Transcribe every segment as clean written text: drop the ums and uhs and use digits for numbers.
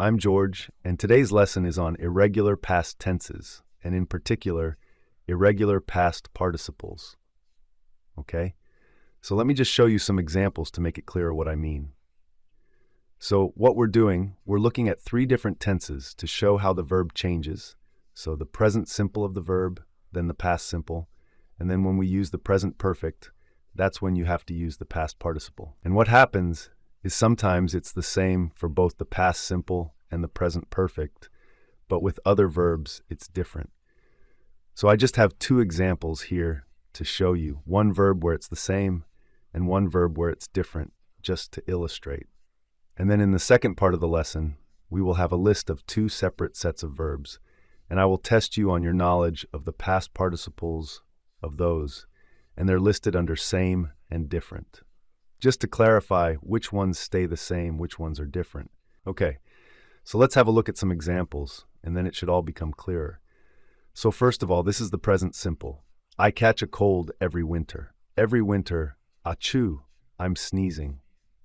I'm George, and today's lesson is on irregular past tenses, and in particular, irregular past participles. Okay? So let me just show you some examples to make it clearer what I mean. So what we're doing, we're looking at three different tenses to show how the verb changes. So the present simple of the verb, then the past simple, and then when we use the present perfect, that's when you have to use the past participle. And what happens is sometimes it's the same for both the past simple and the present perfect, but with other verbs, it's different. So I just have two examples here to show you, one verb where it's the same and one verb where it's different, just to illustrate. And then in the second part of the lesson, we will have a list of two separate sets of verbs, and I will test you on your knowledge of the past participles of those, and they're listed under same and different. Just to clarify which ones stay the same, which ones are different. Okay, so let's have a look at some examples, and then it should all become clearer. So first of all, this is the present simple. I catch a cold every winter. Every winter, achoo, I'm sneezing.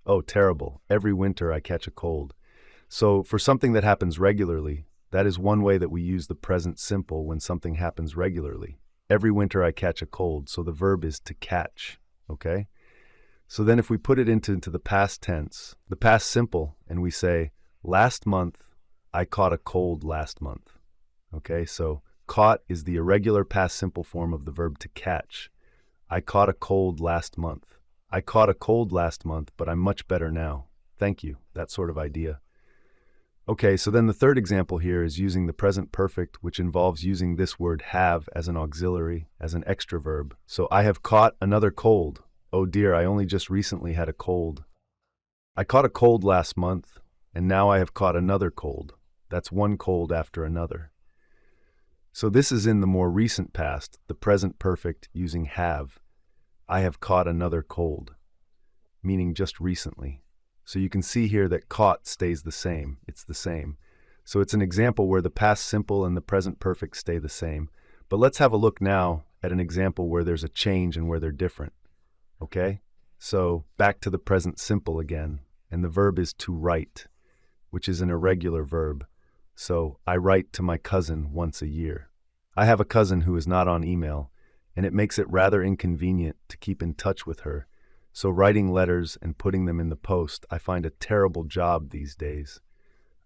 Oh, terrible. Every winter I catch a cold. So for something that happens regularly, that is one way that we use the present simple when something happens regularly. Every winter I catch a cold, so the verb is to catch, okay? So then if we put it into the past tense, the past simple, and we say, last month I caught a cold last month, okay? So caught is the irregular past simple form of the verb to catch. I caught a cold last month. I caught a cold last month, but I'm much better now. Thank you, that sort of idea. Okay, so then the third example here is using the present perfect, which involves using this word have as an auxiliary, as an extra verb. So I have caught another cold. Oh dear, I only just recently had a cold. I caught a cold last month, and now I have caught another cold. That's one cold after another. So this is in the more recent past, the present perfect using have. I have caught another cold, meaning just recently. So you can see here that caught stays the same. It's the same. So it's an example where the past simple and the present perfect stay the same. But let's have a look now at an example where there's a change and where they're different. Okay? So back to the present simple again. And the verb is to write, which is an irregular verb. So I write to my cousin once a year. I have a cousin who is not on email, and it makes it rather inconvenient to keep in touch with her. So writing letters and putting them in the post, I find a terrible job these days.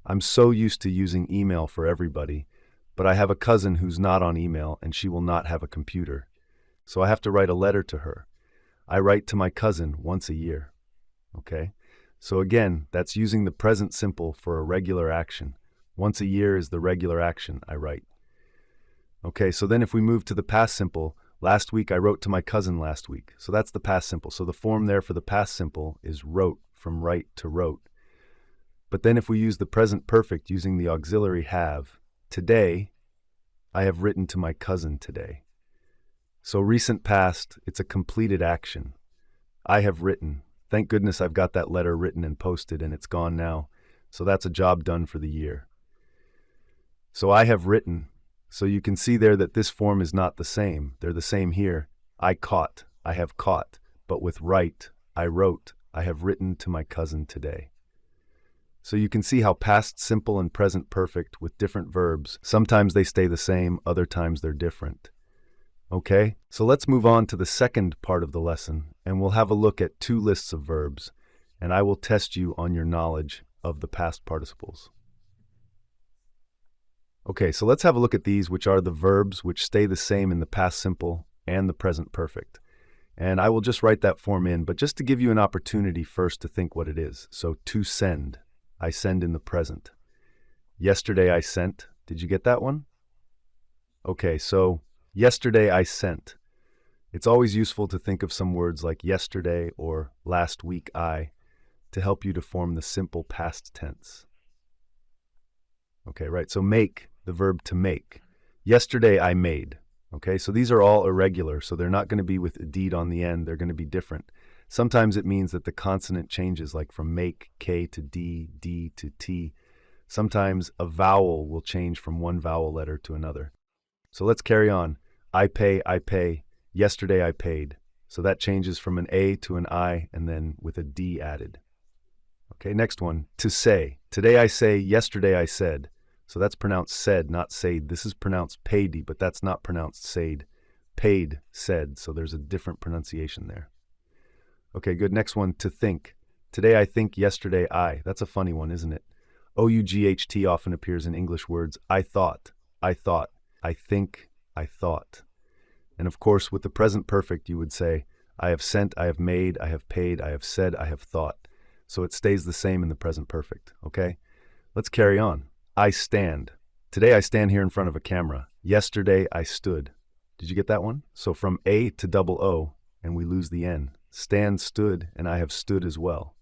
I'm so used to using email for everybody, but I have a cousin who's not on email and she will not have a computer. So I have to write a letter to her. I write to my cousin once a year. Okay? So again, that's using the present simple for a regular action. Once a year is the regular action, I write. Okay, so then if we move to the past simple, last week I wrote to my cousin last week. So that's the past simple. So the form there for the past simple is wrote, from write to wrote. But then if we use the present perfect using the auxiliary have, today, I have written to my cousin today. So recent past, it's a completed action. I have written. Thank goodness I've got that letter written and posted and it's gone now. So that's a job done for the year. So I have written. So you can see there that this form is not the same. They're the same here. I caught, I have caught, but with write, I wrote, I have written to my cousin today. So you can see how past simple and present perfect with different verbs, sometimes they stay the same, other times they're different. Okay, so let's move on to the second part of the lesson, and we'll have a look at two lists of verbs, and I will test you on your knowledge of the past participles. Okay, so let's have a look at these, which are the verbs which stay the same in the past simple and the present perfect. And I will just write that form in, but just to give you an opportunity first to think what it is. So to send, I send in the present. Yesterday I sent, did you get that one? Okay, so yesterday I sent. It's always useful to think of some words like yesterday or last week I to help you to form the simple past tense. Okay, right, so make, the verb to make. Yesterday I made. Okay, so these are all irregular, so they're not going to be with a deed on the end, they're going to be different. Sometimes it means that the consonant changes, like from make, K to D, D to T. Sometimes a vowel will change from one vowel letter to another. So let's carry on. I pay, yesterday I paid. So that changes from an A to an I, and then with a D added. Okay, next one, to say. Today I say, yesterday I said. So that's pronounced said, not said. This is pronounced paid, but that's not pronounced said. Paid, said, so there's a different pronunciation there. Okay, good. Next one, to think. Today I think, yesterday I. That's a funny one, isn't it? O-U-G-H-T often appears in English words. I thought, I think, I thought. And of course, with the present perfect, you would say, I have sent, I have made, I have paid, I have said, I have thought. So it stays the same in the present perfect, okay? Let's carry on. I stand. Today I stand here in front of a camera. Yesterday I stood. Did you get that one? So from A to double O, and we lose the N. Stand, stood, and I have stood as well.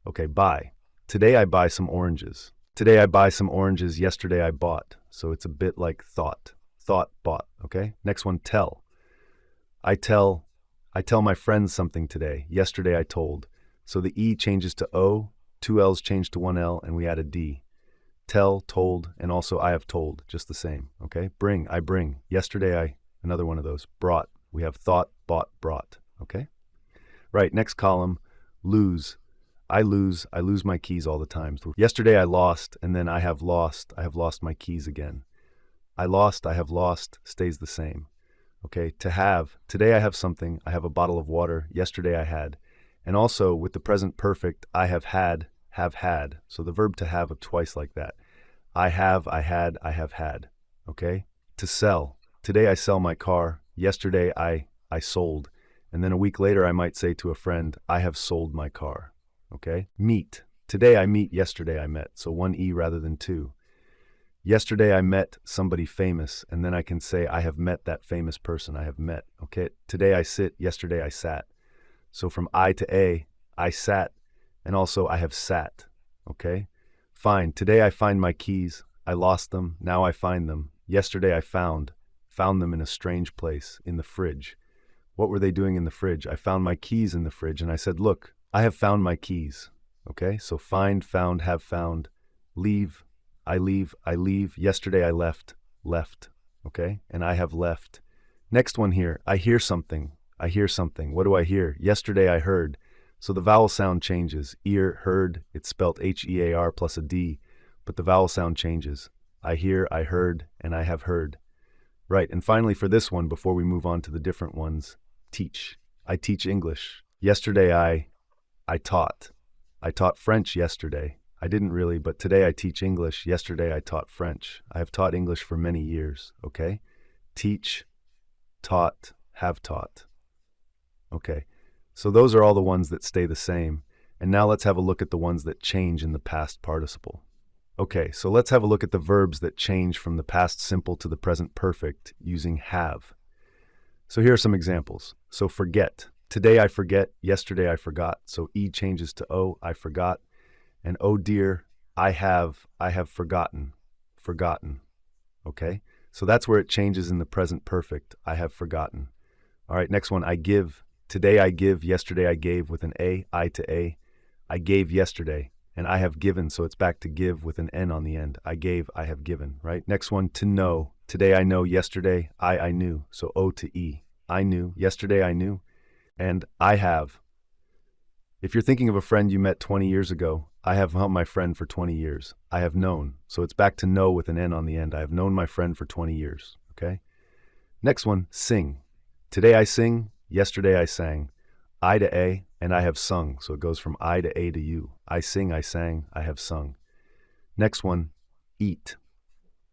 Okay, buy. Today I buy some oranges. Today I buy some oranges, yesterday I bought. So it's a bit like thought. Thought, bought, okay? Next one, tell. I tell my friends something today. Yesterday I told. So the E changes to O, two L's change to one L, and we add a D. Tell, told, and also I have told, just the same, okay? Bring, I bring. Yesterday another one of those. Brought. We have thought, bought, brought, okay? Right, next column, lose. I lose my keys all the time. Yesterday I lost, and then I have lost my keys again. I have lost, stays the same. Okay, to have. Today I have something. I have a bottle of water. Yesterday I had. And also with the present perfect, I have had. So the verb to have twice like that. I have, I had, I have had. Okay? To sell. Today I sell my car. Yesterday I sold. And then a week later I might say to a friend, I have sold my car. Okay? Meet. Today I meet, yesterday I met. So one E rather than two. Yesterday I met somebody famous, and then I can say I have met that famous person. I have met. Okay? Today I sit, yesterday I sat. So from I to A, I sat, and also I have sat. Okay? Find. Today I find my keys. I lost them. Now I find them. Yesterday I found them in a strange place, in the fridge. What were they doing in the fridge? I found my keys in the fridge, and I said, look, I have found my keys. Okay? So find, found, have found. Leave. I leave. Yesterday I left. Okay? And I have left. Next one here. I hear something. What do I hear? Yesterday I heard. So the vowel sound changes. Ear, heard. It's spelt H-E-A-R plus a D, but the vowel sound changes. I hear, I heard, and I have heard. Right, and finally for this one, before we move on to the different ones, teach. I teach English. Yesterday I taught. I taught French yesterday. I didn't really, but today I teach English. Yesterday I taught French. I have taught English for many years, okay? Teach, taught, have taught. Okay, so those are all the ones that stay the same. And now let's have a look at the ones that change in the past participle. Okay, so let's have a look at the verbs that change from the past simple to the present perfect using have. So here are some examples. So forget. Today I forget, yesterday I forgot. So E changes to O, I forgot. And oh dear, I have forgotten. Okay? So that's where it changes in the present perfect. I have forgotten. All right, next one, I give. Today I give, yesterday I gave with an A, I to A. I gave yesterday. And I have given, so it's back to give with an N on the end. I gave, I have given, right? Next one, to know. Today I know, yesterday I knew. So O to E. I knew, yesterday I knew. And I have. If you're thinking of a friend you met 20 years ago, I have known my friend for 20 years. I have known. So it's back to know with an N on the end. I have known my friend for 20 years, okay? Next one, sing. Today I sing, yesterday I sang. I to A, and I have sung. So it goes from I to A to U. I sing, I sang, I have sung. Next one, eat.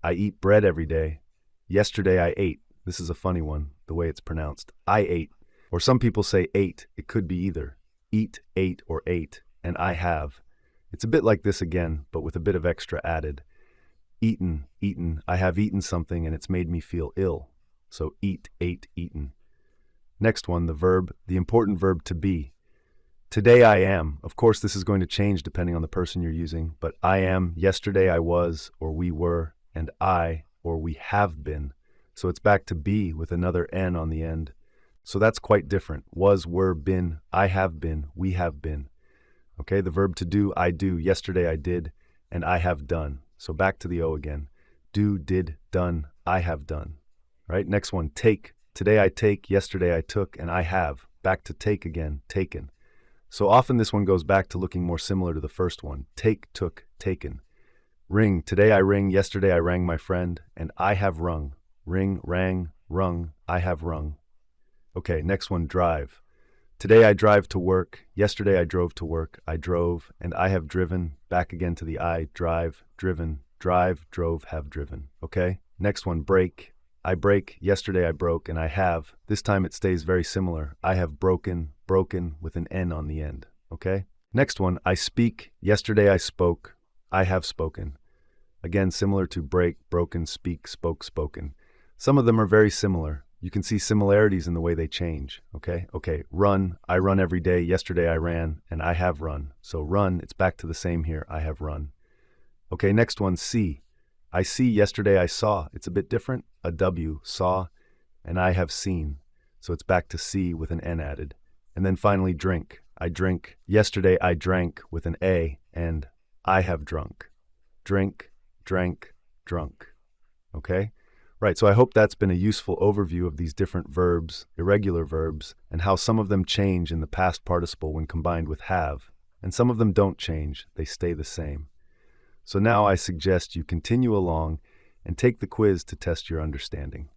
I eat bread every day. Yesterday I ate. This is a funny one, the way it's pronounced. I ate. Or some people say ate. It could be either. Eat, ate, or ate. And I have. It's a bit like this again, but with a bit of extra added. Eaten. I have eaten something and it's made me feel ill. So eat, ate, eaten. Next one, the verb, the important verb to be. Today I am. Of course, this is going to change depending on the person you're using, but I am, yesterday I was, or we were, and I, or we have been. So it's back to be with another N on the end. So that's quite different. Was, were, been, I have been, we have been. Okay, the verb to do, I do, yesterday I did, and I have done. So back to the O again. Do, did, done, I have done. Right, next one, take. Today I take, yesterday I took, and I have. Back to take again, taken. So often this one goes back to looking more similar to the first one. Take, took, taken. Ring, today I ring, yesterday I rang my friend, and I have rung. Ring, rang, rung, I have rung. Okay, next one, drive. Today I drive to work, yesterday I drove to work, I drove, and I have driven, back again to the I, drive, driven, drive, drove, have driven. Okay? Next one, break. I break, yesterday I broke, and I have. This time it stays very similar. I have broken, broken, with an N on the end. Okay? Next one, I speak, yesterday I spoke, I have spoken. Again, similar to break, broken, speak, spoke, spoken. Some of them are very similar. You can see similarities in the way they change, okay? Okay, run, I run every day, yesterday I ran, and I have run. So run, it's back to the same here, I have run. Okay, next one, see. I see, yesterday I saw. It's a bit different, a W, saw, and I have seen. So it's back to see with an N added. And then finally, drink. I drink, yesterday I drank with an A, and I have drunk. Drink, drank, drunk. Okay? Right, so I hope that's been a useful overview of these different verbs, irregular verbs, and how some of them change in the past participle when combined with have, and some of them don't change, they stay the same. So now I suggest you continue along and take the quiz to test your understanding.